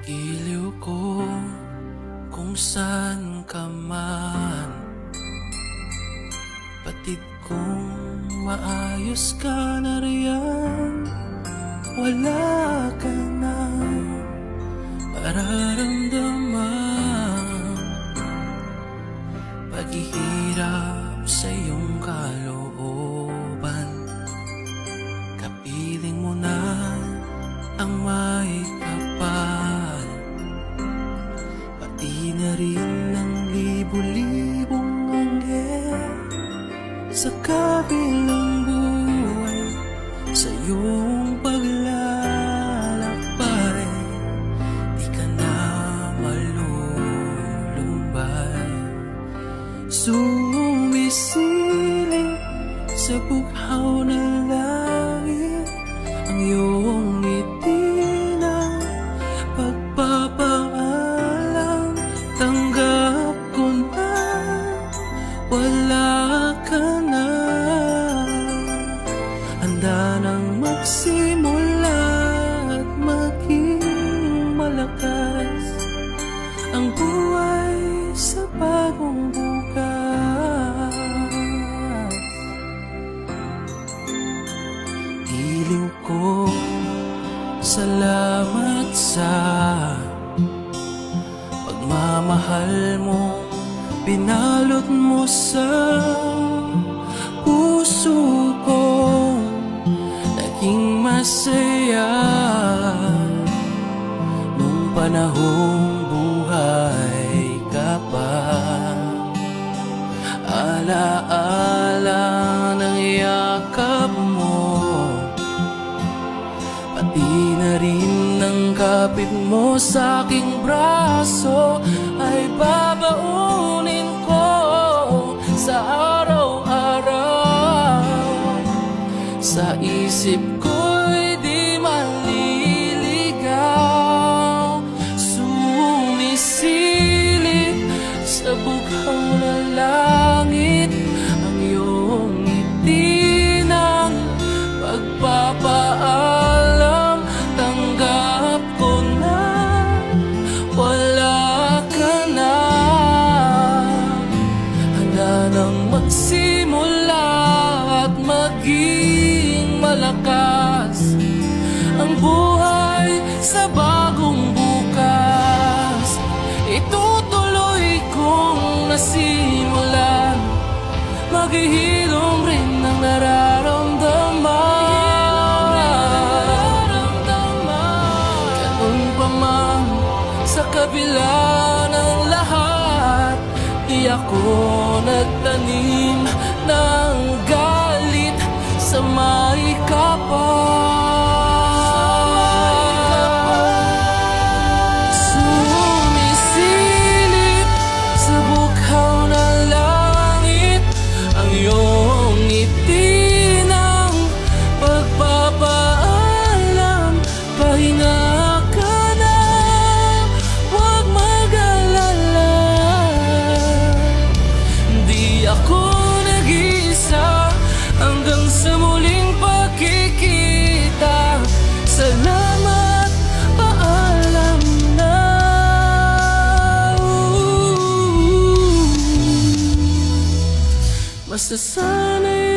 Giliw ko kung saan ka man, batid kong maayos ka na riyan. Wala ka na mararamdaman, paghihirap sa iyong kalooban. Kapiling mo na ang may kapal, pati na rin ang libo-libong anghel sa kabilang buhay. Sa iyong paglalakbay, di ka na malulumbay. Sumisiling sa bughaw na langit ang iyong ngiti na pagpapaalam. Tanggap ko na wala ka na, handa nang magsimula at maging malakas ang buhay sa bagong bukas. Giliw ko, salamat sa pagmamahal mo, binalot mo sa puso ko. Naging masaya nung panahong buhay ka pa. Alaala ng yakap mo, pati na rin ng kapit mo sa aking braso, ay babaunin ko sa araw-araw. Sa isip ko'y di maliligaw, sumisilip sa bughaw na langit ang iyong ngiti ng pagpapaalam. Tanggap ko na wala ka na, handa nang magsimula at maging malakas ang buhay sa bagong bukas. Itutuloy kong nasimulan, maghihilom rin ang nararamdaman. Ganun pa man sa kabila ng lahat, di ako nagtanim ng galit sa may kapal. Sumisilip sa bughaw na langit ang iyong ngiti ng pagpapaalam. Pahinga ka na, huwag mag-alala, di ako nag-iisa hanggang sa muling pagkikita. Salamat, paalam na. Masasanay